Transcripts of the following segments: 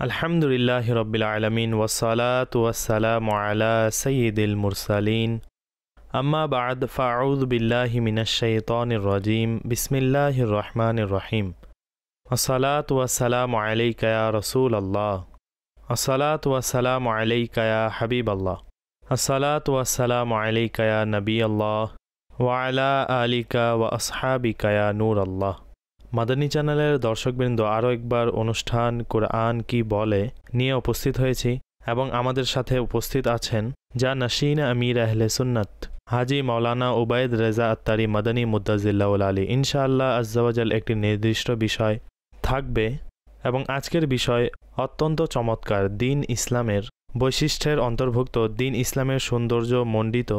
আলহামদুলিল্লাহি রাব্বিল আলামিন ওয়াসসালাতু ওয়াসসালামু আলা সাইয়্যিদিল মুরসালিন আম্মা বা'দ ফাআউযু বিল্লাহি মিনাশ শাইতানির রাজীম বিসমিল্লাহির রহমানির রহিম আসসালাতু ওয়াসসালামু আলাইকা ইয়া রাসূলাল্লাহ আসসালাতু ওয়াসসালামু আলাইকা ইয়া হাবিবাল্লাহ আসসালাতু ওয়াসসালামু আলাইকা ইয়া নবিয়াল্লাহ ওয়া আলা আলিকা ওয়া আসহাবিকা ইয়া নূরাল্লাহ। মাদানী চ্যানেলের দর্শকবৃন্দ, আরও একবার অনুষ্ঠান কোরআন কি বলে নিয়ে উপস্থিত হয়েছি এবং আমাদের সাথে উপস্থিত আছেন জানাশীন আমির আহলে সুন্নাত হাজি মাওলানা উবাইদ রেজা আত্তারি মাদানী মুদ্দাজিল্লাউল আলী। ইনশাআল্লাহ আজ্জাওয়াজাল একটি নির্দিষ্ট বিষয় থাকবে এবং আজকের বিষয় অত্যন্ত চমৎকার। দিন ইসলামের বৈশিষ্ট্যের অন্তর্ভুক্ত, দিন ইসলামের সৌন্দর্য মণ্ডিত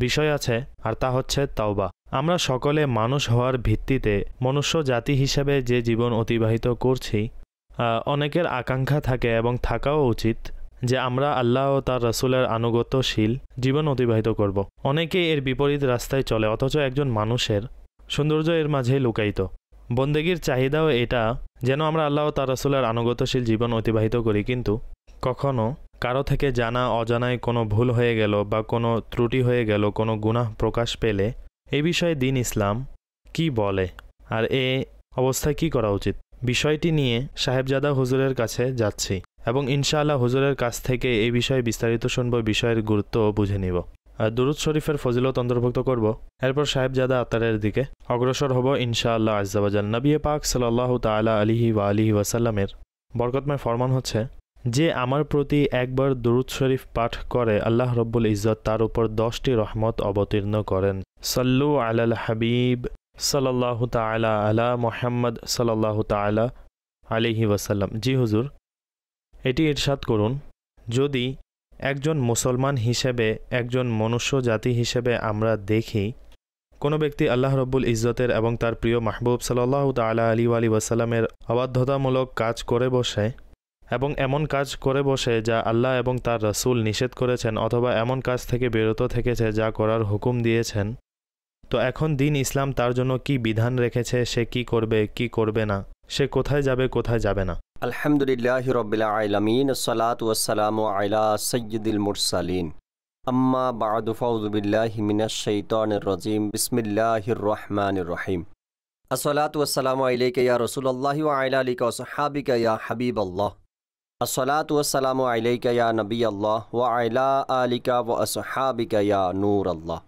বিষয় আছে, আর তা হচ্ছে তাওবা। আমরা সকলে মানুষ হওয়ার ভিত্তিতে মনুষ্য জাতি হিসেবে যে জীবন অতিবাহিত করছি, অনেকের আকাঙ্ক্ষা থাকে এবং থাকাও উচিত যে আমরা আল্লাহ ও তার রাসূলের আনুগত্যশীল জীবন অতিবাহিত করব। অনেকেই এর বিপরীত রাস্তায় চলে, অথচ একজন মানুষের সৌন্দর্য এর মাঝেই লুকায়িত। বন্দেগীর চাহিদাও এটা যেন আমরা আল্লাহ ও তার রাসূলের আনুগত্যশীল জীবন অতিবাহিত করি, কিন্তু কখনো কারো থেকে জানা অজানায় কোনো ভুল হয়ে গেল বা কোনো ত্রুটি হয়ে গেল, কোনো গুনাহ প্রকাশ পেলে এই বিষয়ে দিন ইসলাম কি বলে আর এ অবস্থায় কি করা উচিত, বিষয়টি নিয়ে সাহেবজাদা হুজুরের কাছে যাচ্ছি এবং ইনশাআল্লাহ হুজুরের কাছ থেকে এই বিষয়ে বিস্তারিত শুনব, বিষয়ের গুরুত্ব বুঝে নিব, আর দুরূদ শরীফের ফজিলত অন্তর্ভুক্ত করব। এরপর সাহেবজাদা আত্তারের দিকে অগ্রসর হব ইনশাআল্লাহ আজ্জাওয়াজাল। নবী পাক সাল্লাল্লাহু তাআলা আলাইহি ওয়া আলিহি ওয়াসাল্লামের বরকতময় ফরমান হচ্ছে, যে আমার প্রতি একবার দুরূদ শরীফ পাঠ করে আল্লাহ রব্বুল ইজ্জত তার উপর 10টি রহমত অবতীর্ণ করেন। সাল্লু আলাল হাবিব সাল্লাল্লাহু তাআলা আলা মুহাম্মদ সাল্লাল্লাহু তাআলা আলাইহি ওয়াসাল্লাম। জি হুজুর, এটি ইরশাদ করুন, যদি একজন মুসলমান হিসেবে, একজন মনুষ্য জাতি হিসেবে আমরা দেখি কোনো ব্যক্তি আল্লাহ রব্বুল ইজ্জতের এবং তার প্রিয় মাহবুব সাল্লাল্লাহু তাআলা আলাইহি ওয়াসাল্লামের অবাধ্যতামূলক কাজ করে বসে এবং এমন কাজ করে বসে যা আল্লাহ এবং তার রাসূল নিষেধ করেছেন, অথবা এমন কাজ থেকে বিরত থেকেছে যা করার হুকুম দিয়েছেন, তো এখন দিন ইসলাম তার জন্য কি বিধান রেখেছে, সে কি করবে কি করবে না, সে কোথায় যাবে কোথায় যাবে না। আলহামদুলিল্লাহি রাব্বিল আলামিন, আসসালাতু ওয়াসসালামু আলা সাইয়্যিদিল মুরসালিন, আম্মা বা'দু, ফাউযু বিল্লাহি মিনাশ শাইতানির রাজীম, বিসমিল্লাহির রহমানির রহিম। আসসালাতু ওয়াসসালামু আলাইকা ইয়া রাসূলুল্লাহি ওয়া আলা আলিকা ওয়া সাহবিকা ইয়া হাবিবাল্লাহ। আসসালাতু ওয়াসসালামু আলাইকা ইয়া নবিয়াল্লাহ ওয়া আলা আলিকা ওয়া আসহাবিকা ইয়া নূরাল্লাহ।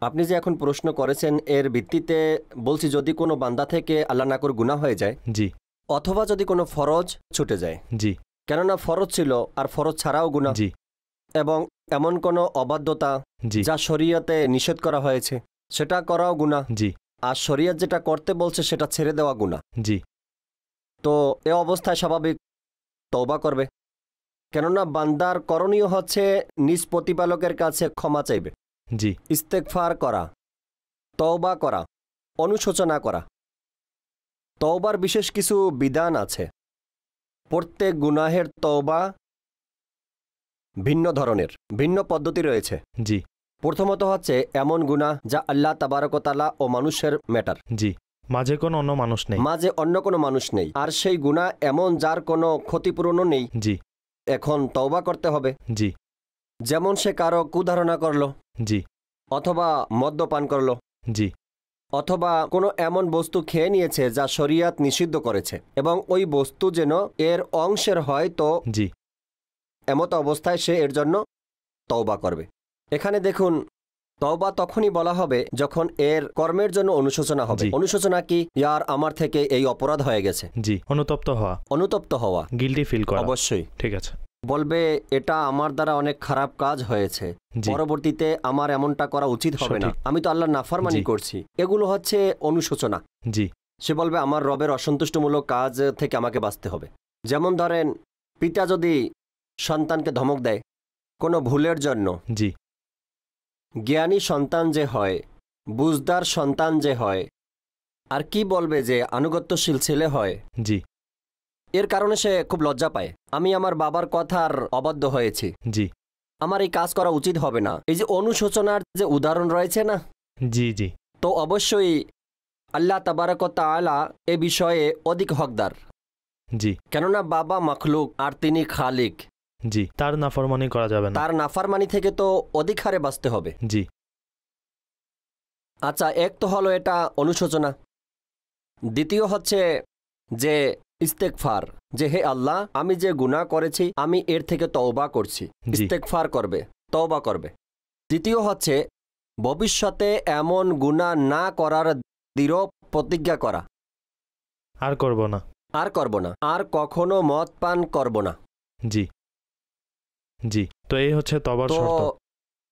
আপনি যে এখন প্রশ্ন করেছেন এর ভিত্তিতে বলছি, যদি কোনো বান্দা থেকে আল্লাহ না করে গুনাহ হয়ে যায়, জি, অথবা যদি কোনো ফরজ ছুটে যায়, জি, কেননা ফরজ ছিল আর ফরজ ছাড়াও গুনাহ, জি, এবং এমন কোনো অবাধ্যতা জি, যা শরীয়তে নিষেধ করা হয়েছে সেটা করাও গুনাহ, জি, আর শরীয়ত যেটা করতে বলছে সেটা ছেড়ে দেওয়া গুনাহ। জি, তো এ অবস্থায় স্বাভাবিক তওবা করবে, কেননা বান্দার করণীয় হচ্ছে নিজ প্রতিপালকের কাছে ক্ষমা চাইবে, জি, ইস্তেগফার করা, তওবা করা, অনুশোচনা করা। তওবার বিশেষ কিছু বিধান আছে। প্রত্যেক গুনাহের তওবা ভিন্ন ধরনের, ভিন্ন পদ্ধতি রয়েছে। জি, প্রথমত হচ্ছে এমন গুনাহ যা আল্লাহ তাবারক ওয়া তাআলা ও মানুষের ম্যাটার, জি, মাঝে কোনো অন্য মানুষ নেই, মাঝে অন্য কোনো মানুষ নেই, আর সেই গুনাহ এমন যার কোনো ক্ষতিপূরণও নেই। জি, এখন তওবা করতে হবে। জি, যেমন সে কারো কুধারণা করলো, জি, অথবা মদ্যপান করলো, জি, অথবা কোনো এমন বস্তু খেয়ে নিয়েছে যা শরীয়ত নিষিদ্ধ করেছে, এবং ওই বস্তু যেন এর অংশের হয়, তো জি, এমত অবস্থায় সে এর জন্য তওবা করবে। এখানে দেখুন, তওবা তখনই বলা হবে যখন এর কর্মের জন্য অনুশোচনা হবে। জি। অনুশোচনা কি? ইয়ার আমার থেকে এই অপরাধ হয়ে গেছে, জি, অনুতপ্ত হওয়া, অনুতপ্ত হওয়া, গিল্টি ফিল করা। অবশ্যই ঠিক আছে, বলবে এটা আমার দ্বারা অনেক খারাপ কাজ হয়েছে, জি, পরবর্তীতে আমার এমনটা করা উচিত হবে না, সঠিক। আমি তো আল্লাহর নাফরমানি জি। করছি। এগুলো হচ্ছে অনুশোচনা। জি, সে বলবে আমার রবের অসন্তুষ্টমূলক কাজ থেকে আমাকে বাঁচতে হবে। যেমন ধরেন, পিতা যদি সন্তানকে ধমক দেয় কোনো ভুলের জন্য, জি, জ্ঞানী সন্তান যে হয়, বুঝদার সন্তান যে হয়, আর কি বলবে যে আনুগত্যশীল ছেলে হয়, জি, এর কারণে সে খুব লজ্জা পায়। আমি আমার বাবার কথার অবাধ্য হয়েছি, জি, আমার এই কাজ করা উচিত হবে না। এই যে অনুশোচনার যে উদাহরণ রয়েছে না, জি, জি, তো অবশ্যই আল্লাহ তাবারক ওয়া তাআলা এ বিষয়ে অধিক হকদার। জি কেননা বাবা মাখলুক আর তিনি খালিক, জি, তার নাফরমানি করা যাবে না। তার নাফরমানি থেকে তো অধিক হারে বাঁচতে হবে। জি আচ্ছা, এক তো হলো এটা অনুশোচনা, দ্বিতীয় হচ্ছে যে ইস্তেগফার, যে হে আল্লাহ আমি যে গুনাহ করেছি আমি এর থেকে তওবা করছি, জি ইস্তেগফার করবে, তওবা করবে। তৃতীয় হচ্ছে ভবিষ্যতে এমন গুনাহ না করার দৃঢ় প্রতিজ্ঞা করা, আর করব না। আর করব না, আর কখনো মদ পান করব না। জি জি, তো এই হচ্ছে তওবার তো শর্ত।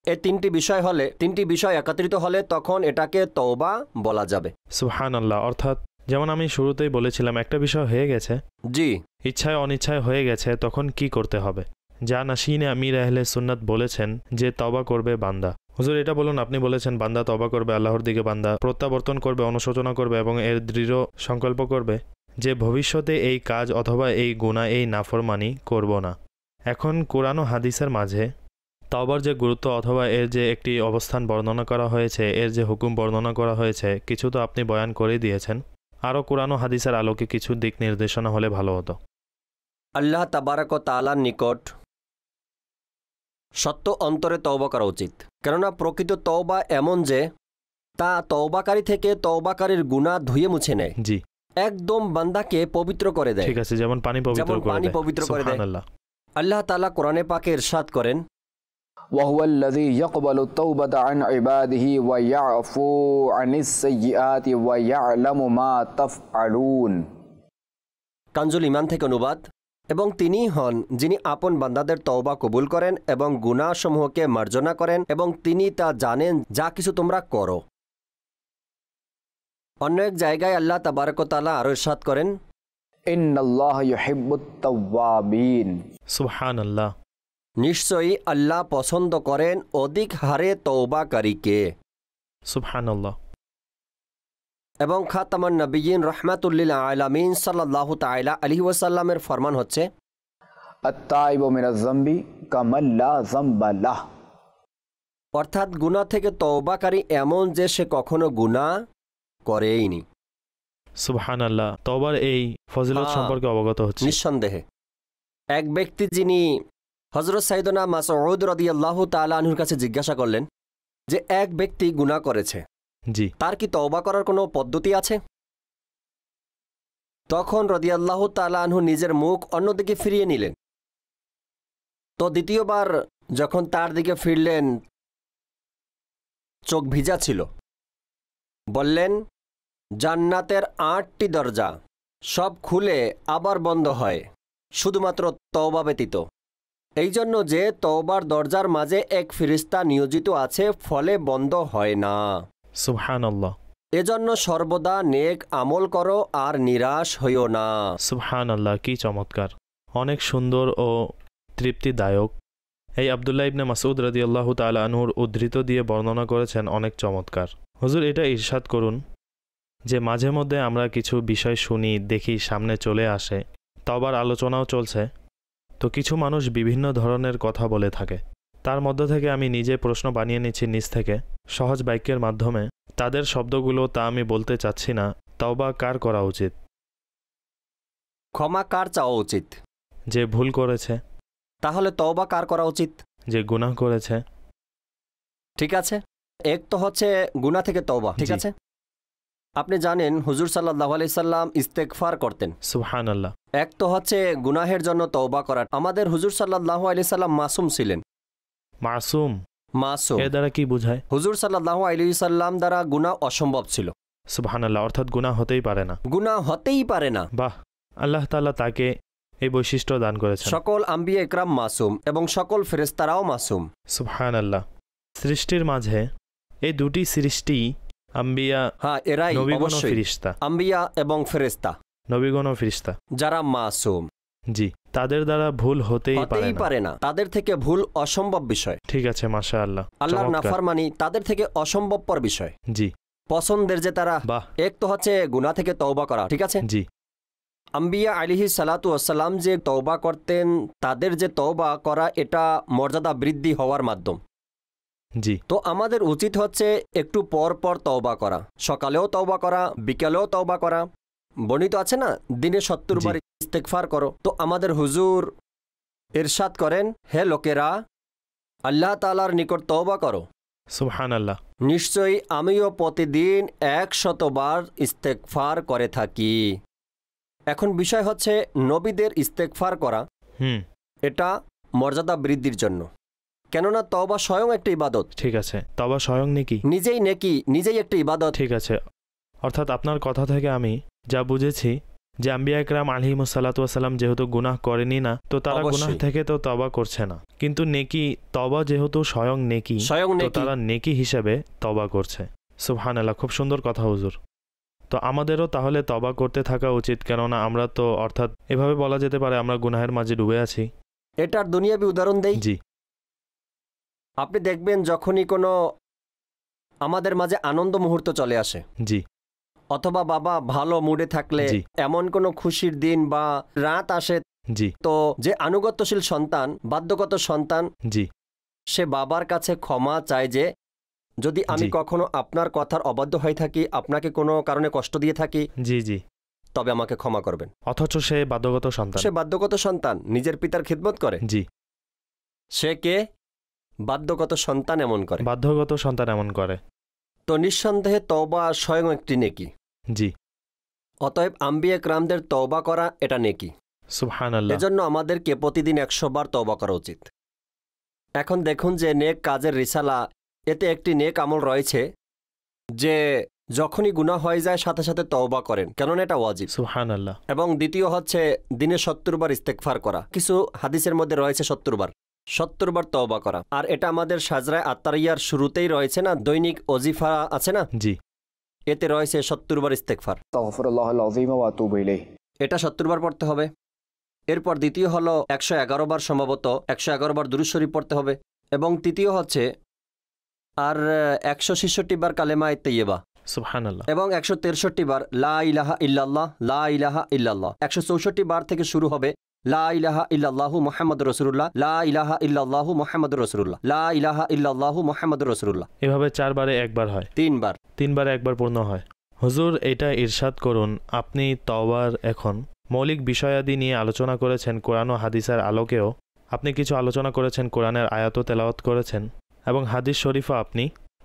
এই তিনটি বিষয় হলে, তিনটি বিষয় একত্রিত হলে তখন এটাকে তওবা বলা যাবে। সুবহানাল্লাহ। অর্থাৎ যেমন আমি শুরুতেই বলেছিলাম, একটা বিষয় হয়ে গেছে, জি, ইচ্ছায় অনিচ্ছায় হয়ে গেছে, তখন কি করতে হবে? যা নাসিনে আমির আহলে সুন্নাত বলেছেন যে তওবা করবে বান্দা। হুজুর এটা বলুন, আপনি বলেছেন বান্দা তওবা করবে, আল্লাহর দিকে বান্দা প্রত্যাবর্তন করবে, অনুশোচনা করবে এবং এর দৃঢ় সংকল্প করবে যে ভবিষ্যতে এই কাজ অথবা এই গুনাহ, এই নাফরমানি করব না। এখন কোরআন ও হাদিসের মাঝে তওবার যে গুরুত্ব অথবা এর যে একটি অবস্থান বর্ণনা করা হয়েছে, এর যে হুকুম বর্ণনা করা হয়েছে, কিছু তো আপনি বয়ান করে দিয়েছেন। আরও কোরআন ও হাদিসের আলোকে কিছু দিক নির্দেশনা হলে ভালো হতো। আল্লাহ তাবারক ও তাআলার নিকট সত্য অন্তরে তওবা করা উচিত, কেননা প্রকৃত তওবা এমন যে তা তওবাকারী থেকে তওবাকারীর গুনাহ ধুয়ে মুছে নেয়, জি একদম বান্দাকে পবিত্র করে দেয়। ঠিক আছে, যেমন পানি পবিত্র যেমন করে পানি দেয়। পবিত্র করে দেয়। সুবহানাল্লাহ। আল্লাহ তাআলা কোরআনে পাকে ইরশাদ করেন, وهو الذي يقبل التوبة عن عباده ويعفو عن السيئات ويعلم ما تفعلون। কানজুল ঈমান থেকে অনুবাদ, এবং তিনিই হন যিনি আপন বান্দাদের তওবা কবুল করেন এবং গুনাহসমূহকে মার্জনা করেন এবং তিনি তা জানেন যা কিছু তোমরা করো। অন্য এক জায়গায় আল্লাহ তাবারক ওয়া তাআলা আরো ইরশাদ করেন, ইন্নাল্লাহ ইউহিব্বুত তাওয়াবিন। সুবহানাল্লাহ। নিশ্চয়ই আল্লাহ পছন্দ করেন অধিক হারে তওবাকারীকে। সুবহানাল্লাহ। এবং খাতামান নবিয়্যিন রাহমাতুল্লিল আলামিন সাল্লাল্লাহু তাআলা আলাইহি ওয়াসাল্লামের ফরমান হচ্ছে, আত-তাইবু মিনাজ যামবি কামান লা যামবা লাহ। অর্থাৎ গুনাহ থেকে তওবাকারী এমন যে সে কখনো গুনাহ করেইনি। সুবহানাল্লাহ। তওবার এই ফজিলত সম্পর্কে অবগত হচ্ছে। নিঃসন্দেহে এক ব্যক্তি যিনি হযরত সাইয়েদনা মাসউদ রাদিয়াল্লাহু তাআলা আনহুর কাছে জিজ্ঞাসা করলেন যে এক ব্যক্তি গুনাহ করেছে, জি তার কি তওবা করার কোনো পদ্ধতি আছে? তখন রাদিয়াল্লাহু তাআলা আনহু নিজের মুখ অন্যদিকে ফিরিয়ে নিলেন। তো দ্বিতীয়বার যখন তার দিকে ফিরলেন, চোখ ভিজা ছিল। বললেন, জান্নাতের ৮টি দরজা সব খুলে আবার বন্ধ হয়, শুধুমাত্র তওবা ব্যতীত। এই জন্য যে তওবার দরজার মাঝে এক ফেরেশতা নিয়োজিত আছে, ফলে বন্ধ হয় না। সুবহানাল্লাহ। এজন্য সর্বদা নেক আমল করো আর নিরাশ হইও না। সুবহানাল্লাহ, কি চমৎকার, অনেক সুন্দর ও তৃপ্তিদায়ক। এই আব্দুল্লাহ ইবনে মাসউদ রাদিয়াল্লাহু তাআলা আনহুর উদ্ধৃত দিয়ে বর্ণনা করেছেন, অনেক চমৎকার। হুজুর এটা ইরশাদ করুন যে মাঝে মধ্যে আমরা কিছু বিষয় শুনি, দেখি, সামনে চলে আসে, তওবার আলোচনাও চলছে, তো কিছু মানুষ বিভিন্ন ধরনের কথা বলে থাকে। তার মধ্য থেকে আমি নিজে প্রশ্ন বানিয়ে নিচ্ছি নিজ থেকে, সহজ বাক্যের মাধ্যমে। তাদের শব্দগুলো তা আমি বলতে চাচ্ছি না। তওবা কার করা উচিত? ক্ষমা কার চাওয়া উচিত? যে ভুল করেছে। তাহলে তওবা কার করা উচিত? যে গুনাহ করেছে। ঠিক আছে, এক তো হচ্ছে গুনাহ থেকে তওবা, ঠিক জি। আছে। আপনি জানেন হুজুর সাল্লাল্লাহু আলাইহি সাল্লাম ইস্তেগফার করতেন। সুবহানাল্লাহ। এক তো হচ্ছে গুনাহের জন্য তওবা করা। আমাদের হুজুর সাল্লাল্লাহু আলাইহি সাল্লাম মাসুম ছিলেন। মাসুম, মাসুম এর দ্বারা কি বোঝায়? হুজুর সাল্লাল্লাহু আলাইহি সাল্লাম দ্বারা গুনাহ অসম্ভব ছিল। সুবহানাল্লাহ, অর্থাৎ গুনাহ হতেই পারে না। গুনাহ হতেই পারে না। বাহ, আল্লাহ তাআলা তাকে এই বৈশিষ্ট্য দান করেছেন। সকল আম্বিয়া ইকরাম মাসুম এবং সকল ফেরেশতারাও মাসুম। সুবহানাল্লাহ। সৃষ্টির মাঝে এই দুটি সৃষ্টি, আম্বিয়া, হ্যাঁ, এরাই নবীগণ ও অবশ্যই ফেরেশতা। আম্বিয়া এবং ফেরেশতা নবীগণ ও ফেরেশতা, যারা মাসুম, জি, তাদের দ্বারা ভুল হতেই হতেই পারে না। তাদের থেকে ভুল অসম্ভব বিষয়। ঠিক আছে, মাশাআল্লাহ, আল্লাহর চমৎকার। নাফরমানি তাদের থেকে অসম্ভবপর বিষয়। জি, পছন্দের যে তারা, বাহ, এক তো হচ্ছে গুনাহ থেকে তওবা করা, ঠিক আছে। জি, আম্বিয়া আলাইহিস সালাতু ওয়াসসালাম যে তওবা করতেন, তাদের যে তওবা করা এটা মর্যাদা বৃদ্ধি হওয়ার মাধ্যম। জি, তো আমাদের উচিত হচ্ছে একটু পর পর তওবা করা, সকালেও তওবা করা, বিকেলেও তওবা করা, বর্ণিত আছে না, দিনে 70 বার ইস্তেগফার করো। তো আমাদের হুজুর ইরশাদ করেন, হে লোকেরা, আল্লাহ তাআলার নিকট তওবা করো। সুবহানাল্লাহ। নিশ্চয়ই আমিও প্রতিদিন 100 বার ইস্তেগফার করে থাকি। এখন বিষয় হচ্ছে নবীদের ইস্তেগফার করা, এটা মর্যাদা বৃদ্ধির জন্য, কেননা তওবা স্বয়ং একটা ইবাদত। ঠিক আছে, তওবা স্বয়ং নেকি, নিজেই একটা ইবাদত। ঠিক আছে, অর্থাৎ আপনার কথা থেকে আমি যা বুঝেছি যে আম্বিয়া ইকরাম আলাইহিমুসসালাতু ওয়াসসালাম যেহেতু গুনাহ করেনি না, তো তারা গুনাহ থেকে তো তওবা করছে না, কিন্তু নেকি, তওবা যেহেতু স্বয়ং নেকি, তো তারা নেকি হিসেবে তওবা করছে। সুবহানাল্লাহ, খুব সুন্দর কথা হুজুর। তো আমাদেরও তাহলে তওবা করতে থাকা উচিত, কেননা আমরা তো, অর্থাৎ এভাবে বলা যেতে পারে আমরা গুনাহের মাঝে ডুবে আছি। এটার দুনিয়াবি উদাহরণ দেই। জি। আপনি দেখবেন যখনই কোনো আমাদের মাঝে আনন্দ মুহূর্ত চলে আসে, জি, অথবা বাবা ভালো মুডে থাকলে, এমন কোনো খুশির দিন বা রাত আসে, জি, তো যে আনুগত্যশীল সন্তান, বাধ্যগত সন্তান, জি, সে বাবার কাছে ক্ষমা চায় যে যদি আমি কখনো আপনার কথার অবাধ্য হয়ে থাকি, আপনাকে কোনো কারণে কষ্ট দিয়ে থাকি, জি, জি, তবে আমাকে ক্ষমা করবেন। অথচ সে বাধ্যগত সন্তান, নিজের পিতার খিদমত করে। জি। সে কে? বাধ্যগত সন্তান এমন করে। তো নিঃসন্দেহে তওবা স্বয়ং একটি নেকি। জি। অতএব আম্বিয়া কিরামদের তওবা করা এটা নেকি। সুবহানাল্লাহ। এজন্য আমাদেরকে প্রতিদিন 100 বার তওবা করা উচিত। এখন দেখুন যে নেক কাজের রিসালা, এতে একটি নেক আমল রয়েছে যে যখনই গুনাহ হয়ে যায় সাথে সাথে তওবা করেন, কেননা এটা ওয়াজিব। সুবহানাল্লাহ। এবং দ্বিতীয় হচ্ছে দিনে 70 বার ইস্তেগফার করা। কিছু হাদিসের মধ্যে রয়েছে 70 বার তওবা করা। আর এটা আমাদের সাজরায়ে আত্তারিয়ার শুরুতেই রয়েছে না, দৈনিক ওজিফা আছে না, জি, এতে রয়েছে 70 বার ইস্তেগফার। আস্তাগফিরুল্লাহাল আযীম ওয়া আতুবু ইলাইহি, এটা 70 বার পড়তে হবে। এরপর দ্বিতীয় হলো 111 বার, সম্ভবত 111 বার দুরূদ শরীফ পড়তে হবে। এবং তৃতীয় হচ্ছে আর 166 বার কালেমায়ে তাইয়্যিবা, সুবহানাল্লাহ, এবং 163 বার লা ইলাহা ইল্লাল্লাহ, লা ইলাহা ইল্লাল্লাহ। 164 বার থেকে শুরু হবে লা ইলাহা ইল্লাল্লাহু মুহাম্মাদুর রাসূলুল্লাহ, লা ইলাহা ইল্লাল্লাহু মুহাম্মাদুর রাসূলুল্লাহ, লা ইলাহা ইল্লাল্লাহু মুহাম্মাদুর রাসূলুল্লাহ। এভাবে 4 বারে একবার হয়, 3 বারে একবার পূর্ণ হয়। হুজুর, এটা ইরশাদ করুন, আপনি তওবার এখন মৌলিক বিষয়াদি নিয়ে আলোচনা করেছেন কোরআন ও হাদিসের আলোকেও, আপনি কিছু আলোচনা করেছেন, কোরআনের আয়াত তেলাওয়াত করেছেন, এবং হাদিস শরীফও আপনি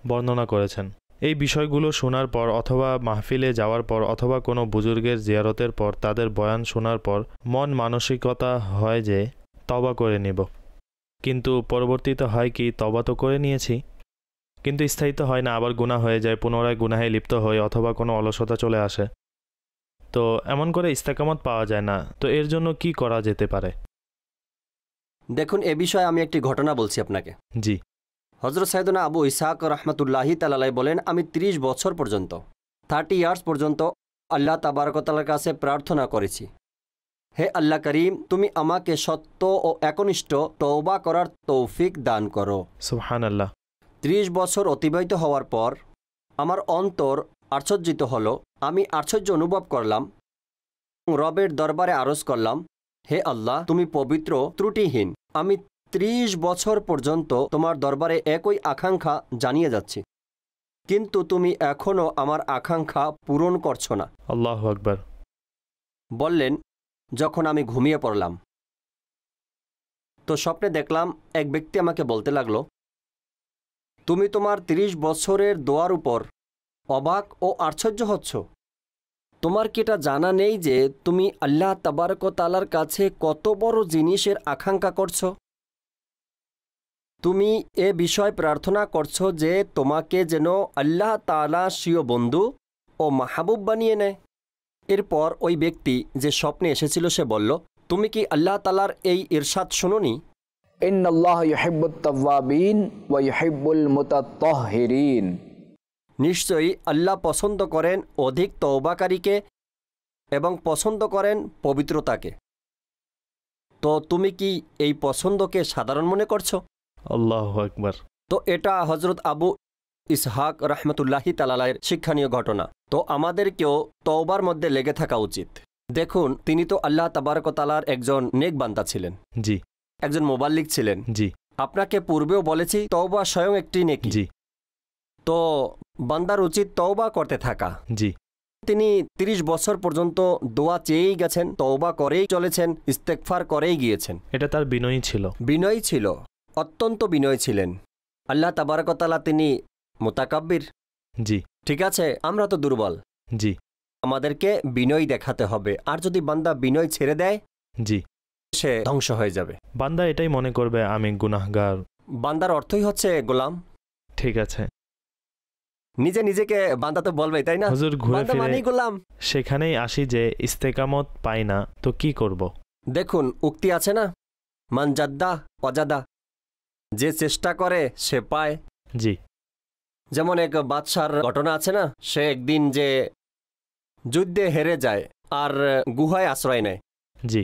বর্ণনা করেছেন। এই বিষয়গুলো শোনার পর, অথবা মাহফিলে যাওয়ার পর, অথবা কোনো বুজুর্গের জিয়ারতের পর, তাদের বয়ান শোনার পর মন মানসিকতা হয় যে তওবা করে নেব, কিন্তু পরবর্তীতে হয় কি, তওবা তো করে নিয়েছি, কিন্তু স্থায়িত্ব হয় না, আবার গুনাহ হয়ে যায়, পুনরায় গুনাহে লিপ্ত হই, অথবা কোনো অলসতা চলে আসে, তো এমন করে ইস্তেকামত পাওয়া যায় না। তো এর জন্য কি করা যেতে পারে? দেখুন, এ বিষয়ে আমি একটি ঘটনা বলছি আপনাকে। জি। হযরত সাইয়েদনা আবু ইসহাক রাহমাতুল্লাহি তাআলা বলেন, আমি 30 বছর পর্যন্ত, 30 ইয়ার্স পর্যন্ত আল্লাহ তাবারক ওয়া তাআলার কাছে প্রার্থনা করেছি, হে আল্লাহ করিম, তুমি আমাকে সত্য ও একনিষ্ঠ তওবা করার তৌফিক দান করো। সুবহানাল্লাহ। 30 বছর অতিবাহিত হওয়ার পর আমার অন্তর আশ্চর্যিত হলো। আমি আশ্চর্য অনুভব করলাম, রবের দরবারে আরজ করলাম, হে আল্লাহ, তুমি পবিত্র, ত্রুটিহীন। আমি 30 বছর পর্যন্ত তোমার দরবারে একই আকাঙ্ক্ষা জানিয়ে যাচ্ছি, কিন্তু তুমি এখনও আমার আকাঙ্ক্ষা পূরণ করছো না। আল্লাহু আকবার। বললেন, যখন আমি ঘুমিয়ে পড়লাম, তো স্বপ্নে দেখলাম এক ব্যক্তি আমাকে বলতে লাগলো, তুমি তোমার 30 বছরের দোয়ার উপর অবাক ও আশ্চর্য হচ্ছ। তোমার কি এটা জানা নেই যে তুমি আল্লাহ তাবারক ওয়া তাআলার কাছে কত বড় জিনিসের আকাঙ্ক্ষা করছো? তুমি এ বিষয় প্রার্থনা করছো যে তোমাকে যেন আল্লাহ তাআলা স্বীয় বন্ধু ও মাহবুব বানিয়ে নেয়। এরপর ওই ব্যক্তি যে স্বপ্নে এসেছিল সে বলল, তুমি কি আল্লাহ তাআলার এই ইরশাদ শুনোনি? ইন্নাল্লাহা ইউহিব্বুত তাওয়াবিন ওয়া ইউহিব্বুল মুতাত্তাহিরিন, নিশ্চয়ই আল্লাহ পছন্দ করেন অধিক তওবাকারীকে এবং পছন্দ করেন পবিত্রতাকে। তো তুমি কি এই পছন্দকে সাধারণ মনে করছো? আল্লাহু আকবার। তো এটা হযরত আবু ইসহাক রাহমাতুল্লাহি তাআলার শিক্ষণীয় ঘটনা। তো আমাদেরকেও তওবার মধ্যে লেগে থাকা উচিত। দেখুন, তিনি তো আল্লাহ তাবারক ওয়া তাআলার একজন নেক বান্দা ছিলেন, জি, একজন মুবাল্লিগ ছিলেন। জি, আপনাকে পূর্বেও বলেছি তওবা স্বয়ং একটি নেকি। জি, তো বান্দার উচিত তওবা করতে থাকা। জি, তিনি 30 বছর পর্যন্ত দোয়া চেয়েই গেছেন, তওবা করেই চলেছেন, ইস্তেগফার করেই গিয়েছেন। এটা তার বিনয়ী ছিল। বিনয়ী ছিল, অত্যন্ত বিনয়ী ছিলেন। আল্লাহ তাবারক ওয়া তাআলা তিনি মুতাকাব্বির। জি ঠিক আছে, আমরা তো দুর্বল, জি আমাদেরকে বিনয় দেখাতে হবে। আর যদি বান্দা বিনয় ছেড়ে দেয়, জি, সে ধ্বংস হয়ে যাবে। বান্দা এটাই মনে করবে আমি গুনাহগার। বান্দার অর্থই হচ্ছে গোলাম। ঠিক আছে, নিজে নিজেকে বান্দা তো বলবে, তাই না? হুজুর ঘুরে বান্দা ফিরে মানেই গোলাম। সেখানেই আসি যে ইস্তেকামত পাই না, তো কি করব? দেখুন, উক্তি আছে না, মান জাদ্দা অজাদা, যে চেষ্টা করে সে পায়। জি যেমন এক বাদশার ঘটনা আছে না, সে একদিন যে যুদ্ধে হেরে যায় আর গুহায় আশ্রয় নেয়। জি,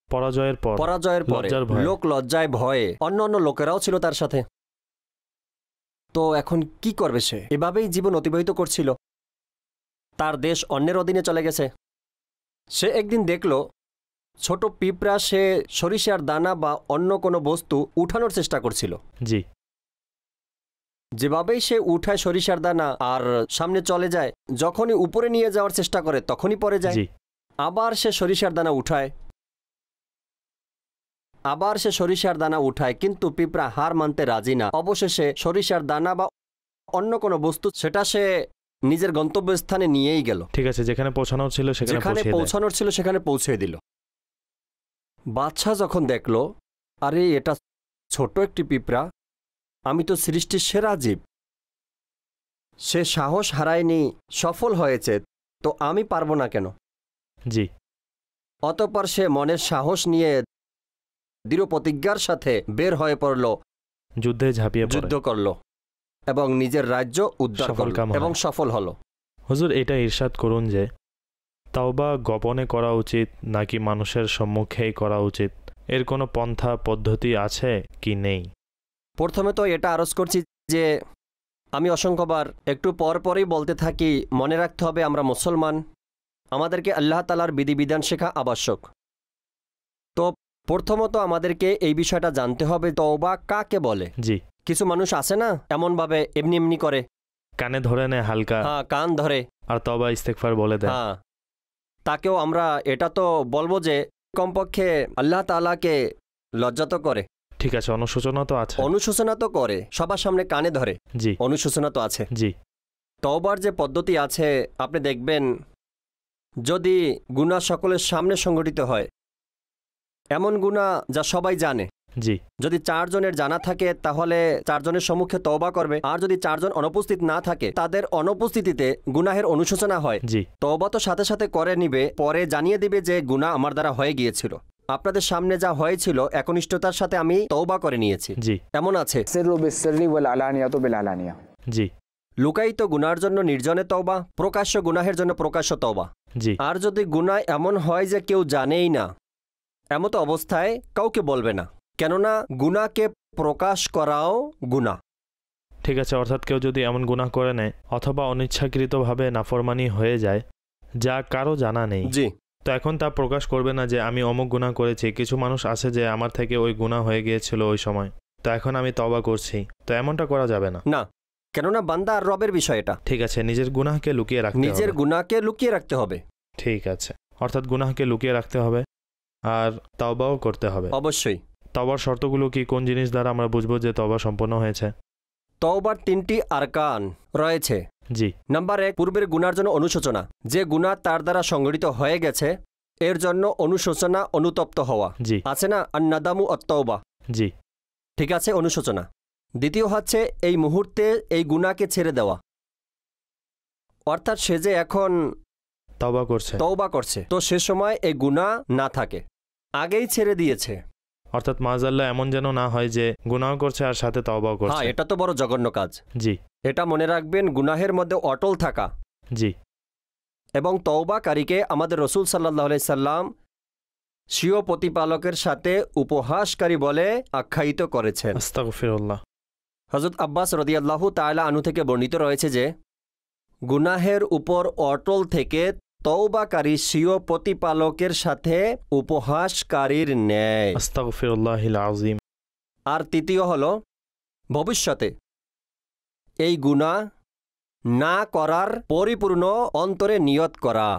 পরাজয়ের পর, পরাজয়ের পরে লজ্জার ভয়ে। লোক লজ্জায় ভয়ে, অন্য অন্য লোকেরাও ছিল তার সাথে। তো এখন কি করবে সে? এভাবেই জীবন অতিবাহিত করছিল। তার দেশ অন্যের অধীনে চলে গেছে। সে একদিন দেখল ছোট পিঁপড়া সে সরিষার দানা বা অন্য কোনো বস্তু উঠানোর চেষ্টা করছিল। জি যেভাবেই সে উঠায় সরিষার দানা আর সামনে চলে যায়, যখনই উপরে নিয়ে যাওয়ার চেষ্টা করে তখনই পড়ে যায়। জি আবার সে সরিষার দানা উঠায়, আবার সে সরিষার দানা উঠায়, কিন্তু পিঁপড়া হার মানতে রাজি না। অবশেষে সরিষার দানা বা অন্য কোনো বস্তু সেটা সে নিজের গন্তব্যস্থানে নিয়েই গেল। ঠিক আছে, যেখানে পৌঁছানোর ছিল সেখানে যেখানে পৌঁছে দেয়। পৌঁছানোর ছিল সেখানে পৌঁছে দিল। বাদশাহ যখন দেখল, আরে এটা ছোট একটি পিঁপড়া, আমি তো সৃষ্টির সেরা জীব, সে সাহস হারায়নি, সফল হয়েছে, তো আমি পারবো না কেন? জি অতঃপর সে মনের সাহস নিয়ে দৃঢ় প্রতিজ্ঞার সাথে বের হয়ে পড়ল, যুদ্ধে ঝাঁপিয়ে পড়ে। যুদ্ধ করল এবং নিজের রাজ্য উদ্ধার সফল করল কাম হয়। এবং সফল হলো। হুজুর এটা ইরশাদ করুন যে তাওবা গোপনে করা উচিত নাকি মানুষের সম্মুখেই করা উচিত? এর কোনো পন্থা পদ্ধতি আছে কি নেই? প্রথমে তো এটা আরজ করছি যে আমি অসংখ্যবার একটু পর পরই বলতে থাকি, মনে রাখতে হবে আমরা মুসলমান, আমাদেরকে আল্লাহ তাআলার বিধিবিধান শেখা আবশ্যক। তো প্রথমত আমাদেরকে এই বিষয়টা জানতে হবে তওবা কাকে বলে। জি, কিছু মানুষ আছে না এমনভাবে এমনি এমনি করে, কানে ধরে নেয় হালকা, হ্যাঁ কান ধরে, আর তওবা ইস্তেগফার বলে দেয়। হ্যাঁ, তাকেও আমরা এটা তো বলবো যে কমপক্ষে আল্লাহ তাআলাকে লজ্জা তো করে। ঠিক আছে, অনুশোচনা তো আছে। অনুশোচনা তো করে, সবার সামনে কানে ধরে, জি অনুশোচনা তো আছে। জি তওবার যে পদ্ধতি আছে আপনি দেখবেন, যদি গুনাহ সকলের সামনে সংগঠিত হয়, এমন গুনাহ যা সবাই জানে, জি যদি 4 জনের জানা থাকে তাহলে 4 জনের সম্মুখে তওবা করবে। আর যদি 4 জন অনুপস্থিত না থাকে, তাদের অনুপস্থিতিতে গুনাহের অনুশোচনা হয়, জি তওবা তো সাথে সাথে করে নিবে, পরে জানিয়ে দিবে যে গুনাহ আমার দ্বারা হয়ে গিয়েছিল, আপনাদের সামনে যা হয়েছিল একনিষ্ঠতার সাথে আমি তওবা করে নিয়েছি। জি এমন আছে सिर्रु बिस्सिर्रि वल अलानियतु बिल अलानिया। জি লুকায়িত গুনার জন্য নির্জনে তওবা, প্রকাশ্য গুনাহের জন্য প্রকাশ্য তওবা। জি আর যদি গুনাহ এমন হয় যে কেউ জানেই না, এমত অবস্থায় কাউকে বলবে না, কেননা গুনাহকে প্রকাশ করাও গুনাহ। ঠিক আছে, অর্থাৎ কেউ যদি এমন গুনাহ করে নেয় অথবা অনিচ্ছাকৃতভাবে নাফরমানি হয়ে যায় যা কারো জানা নেই, জি, তো এখন তা প্রকাশ করবে না যে আমি অমুক গুনাহ করেছি। কিছু মানুষ আছে যে আমার থেকে ওই গুনাহ হয়ে গিয়েছিল ওই সময়, তো এখন আমি তওবা করছি, তো এমনটা করা যাবে না। না, কেননা বান্দা আর রবের বিষয় এটা। ঠিক আছে, নিজের গুনাহকে লুকিয়ে রাখতে নিজের হবে। গুনাহকে লুকিয়ে রাখতে হবে। ঠিক আছে, অর্থাৎ গুনাহকে লুকিয়ে রাখতে হবে আর তওবাও করতে হবে। অবশ্যই। তওবার শর্তগুলো কি, কোন জিনিস দ্বারা আমরা বুঝবো যে তওবা সম্পন্ন হয়েছে? তওবার 3টি আরকান রয়েছে। জি নাম্বার 1, পূর্বের গুনার জন্য অনুশোচনা, যে গুনাহ তার দ্বারা সংগঠিত হয়ে গেছে এর জন্য অনুশোচনা, অনুতপ্ত হওয়া। জি আছে না আন-নাদামু আত-তাওবা, জি ঠিক আছে, অনুশোচনা। দ্বিতীয় হচ্ছে এই মুহূর্তে এই গুনাহকে ছেড়ে দেওয়া, অর্থাৎ সে যে এখন তওবা করছে, তওবা করছে, তো সে সময় এই গুনাহ না থাকে, আগেই ছেড়ে দিয়েছে। অর্থাৎ মাযাল্লাহ এমন যেন না হয় যে গুনাহ করছে আর সাথে তওবাও হ্যাঁ, করছে। এটা তো বড় জঘন্য কাজ। জি এটা মনে রাখবেন, গুনাহের মধ্যে অটল থাকা। জি এবং তওবাকারীকে আমাদের রাসূল সাল্লাল্লাহু আলাইহি সাল্লাম স্বীয় প্রতিপালকের সাথে উপহাসকারী বলে আখ্যায়িত করেছেন। আস্তাগফিরুল্লাহ। হযরত আব্বাস রাদিয়াল্লাহু তাআলা আনহু থেকে বর্ণিত রয়েছে যে গুনাহের উপর অটল থেকে তওবাকারী স্বীয় প্রতিপালকের সাথে উপহাসকারীর ন্যায়। আস্তাগফিরুল্লাহিল আযীম। আর তৃতীয় হলো ভবিষ্যতে এই গুনাহ না করার পরিপূর্ণ অন্তরে নিয়ত করা।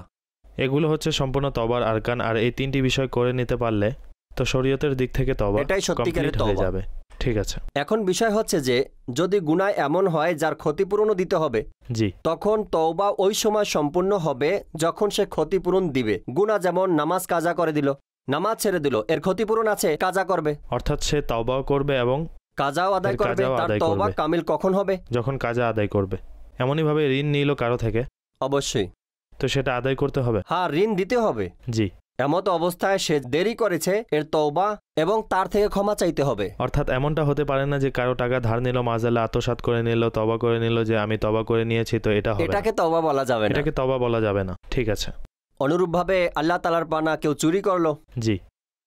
এগুলো হচ্ছে সম্পূর্ণ তওবার আরকান। আর এই তিনটি বিষয় করে নিতে পারলে তো শরীয়তের দিক থেকে তওবা এটাই সত্যিকারের কমপ্লিট হয়ে তওবা। যাবে। ঠিক আছে। এখন বিষয় হচ্ছে যে যদি গুনাহ এমন হয় যার ক্ষতিপূরণও দিতে হবে, জি তখন তওবা ওই সময় সম্পূর্ণ হবে যখন সে ক্ষতিপূরণ দিবে। গুনাহ যেমন নামাজ কাজা করে দিল, নামাজ ছেড়ে দিল, এর ক্ষতিপূরণ আছে, কাজা করবে, অর্থাৎ সে তওবাও করবে এবং কাজাও আদায় এর করবে। কাজাও তার আদায় তওবা করবে। কামিল কখন হবে? যখন কাজা আদায় করবে। এমনইভাবে ঋণ নিল কারো থেকে, অবশ্যই। তো সেটা আদায় করতে হবে। হ্যাঁ, ঋণ দিতে হবে। জি, এমত অবস্থায় সে দেরি করেছে, এর তওবা এবং তার থেকে ক্ষমা চাইতে হবে। অর্থাৎ এমনটা হতে পারে না যে কারো টাকা ধার নিল, মাজাল্লাহ আত্মসাৎ করে নিল, তওবা করে নিল যে আমি তওবা করে নিয়েছি, তো এটা হবে না। এটাকে তওবা বলা যাবে না। এটাকে তওবা বলা যাবে না। ঠিক আছে। অনুরূপভাবে আল্লাহ তাআলার পানা কেউ চুরি করলো, জি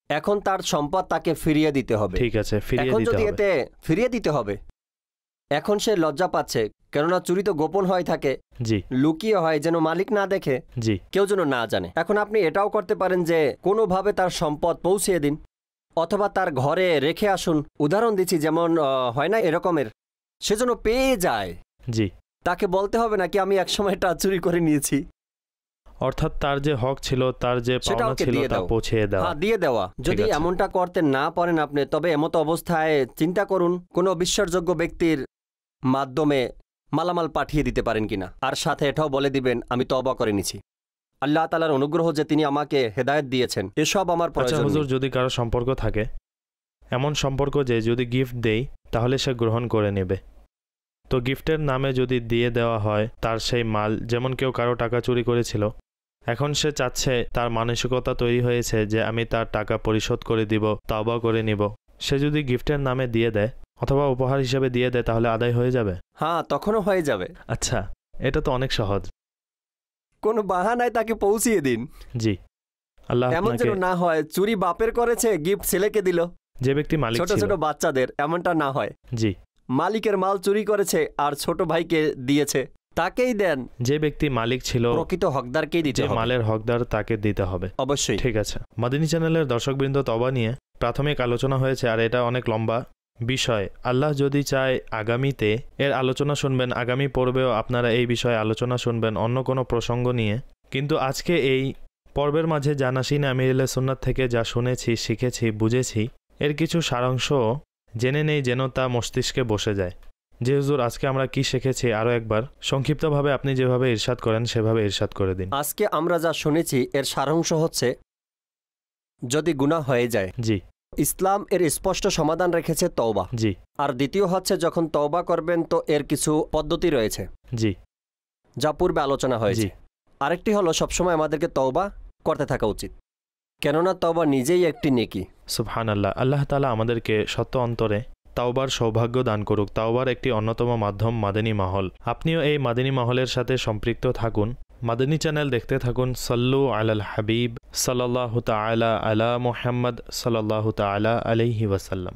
এখন তার সম্পদ তাকে ফিরিয়ে দিতে হবে। ঠিক আছে, ফিরিয়ে এখন দিতে যদি হবে। এতে ফিরিয়ে দিতে হবে, এখন সে লজ্জা পাচ্ছে, কেননা চুরি তো গোপন হয়ে থাকে, জি লুকিয়ে হয়, যেন মালিক না দেখে, জি কেউ যেন না জানে। এখন আপনি এটাও করতে পারেন যে কোনোভাবে তার সম্পদ পৌঁছিয়ে দিন, অথবা তার ঘরে রেখে আসুন। উদাহরণ দিচ্ছি, যেমন হয় না এরকমের, সে যেন পেয়ে যায়, জি তাকে বলতে হবে না কি আমি একসময় এটা চুরি করে নিয়েছি। অর্থাৎ তার যে হক ছিল, তার যে সেটা পাওনা ওকে ছিল, দিয়ে তা দাও। পৌঁছে দেওয়া। হ্যাঁ, দিয়ে দেওয়া। যদি আছে। এমনটা করতে না পারেন আপনি, তবে এমত অবস্থায় চিন্তা করুন কোনো বিশ্বাসযোগ্য ব্যক্তির মাধ্যমে মালামাল পাঠিয়ে দিতে পারেন কিনা, আর সাথে এটাও বলে দিবেন আমি তওবা করে নিছি। আল্লাহ তাআলার অনুগ্রহ যে তিনি আমাকে হেদায়েত দিয়েছেন, এসব আমার আচ্ছা প্রয়োজন হুজুর, নেই। যদি কারো সম্পর্ক থাকে, এমন সম্পর্ক যে যদি গিফট দেই তাহলে সে গ্রহণ করে নেবে, তো গিফটের নামে যদি দিয়ে দেওয়া হয় তার সেই মাল, যেমন কেউ কারো টাকা চুরি করেছিল, এখন সে চাচ্ছে, তার মানসিকতা তৈরি হয়েছে যে আমি তার টাকা পরিশোধ করে দিব, তওবা করে নিব, সে যদি গিফটের নামে দিয়ে দেয় অথবা উপহার হিসেবে দিয়ে দেয় তাহলে আদায় হয়ে যাবে। হ্যাঁ, তখনও হয়ে যাবে। আচ্ছা, এটা তো অনেক সহজ। কোনো বাহানায় তাকে পৌঁছিয়ে দিন। জি, আল্লাহ এমন আপনাকে, যেন না হয় চুরি বাপের করেছে, গিফট ছেলেকে দিল, যে ব্যক্তি মালিক ছোট ছিল, ছোট বাচ্চাদের, এমনটা না হয়। জি, মালিকের মাল চুরি করেছে আর ছোট ভাইকে দিয়েছে, তাকেই দেন। যে ব্যক্তি মালিক ছিল, প্রকৃত হকদারকেই দিতে যে হবে। মালের হকদার, তাকে দিতে হবে। অবশ্যই। ঠিক আছে। মাদিনী চ্যানেলের দর্শকবৃন্দ, তওবা নিয়ে প্রাথমিক আলোচনা হয়েছে, আর এটা অনেক লম্বা বিষয়। আল্লাহ যদি চায় আগামীতে এর আলোচনা শুনবেন, আগামী পর্বেও আপনারা এই বিষয়ে আলোচনা শুনবেন অন্য কোনো প্রসঙ্গ নিয়ে। কিন্তু আজকে এই পর্বের মাঝে জানাসিন আমিরুল সুন্নাত থেকে যা শুনেছি, শিখেছি, বুঝেছি, এর কিছু সারাংশ জেনে নেই যেন তা মস্তিষ্কে বসে যায়। যে হুজুর, আজকে আমরা কি শিখেছি আরও একবার সংক্ষিপ্তভাবে আপনি যেভাবে ইরশাদ করেন সেভাবে ইরশাদ করে দিন। আজকে আমরা যা শুনেছি এর সারাংশ হচ্ছে, যদি গুনাহ হয়ে যায়, জি ইসলাম এর স্পষ্ট সমাধান রেখেছে তওবা। জি আর দ্বিতীয় হচ্ছে, যখন তওবা করবেন তো এর কিছু পদ্ধতি রয়েছে জি যা পূর্বে আলোচনা হয়েছে। জি আরেকটি হলো, সবসময় আমাদেরকে তওবা করতে থাকা উচিত, কেননা তওবা নিজেই একটি নেকি। সুবহানাল্লাহ। আল্লাহ তাআলা আমাদেরকে সত্য অন্তরে তাওবার সৌভাগ্য দান করুক। তাওবার একটি অন্যতম মাধ্যম মাদানী মহল। আপনিও এই মাদানী মহলের সাথে সম্পৃক্ত থাকুন, মাদানী চ্যানেল দেখতে থাকুন। সাল্লু আলাল হাবিব সাল্লাল্লাহু তাআলা আলা মুহাম্মদ সাল্লাল্লাহু তাআলা আলাইহি ওয়াসাল্লাম।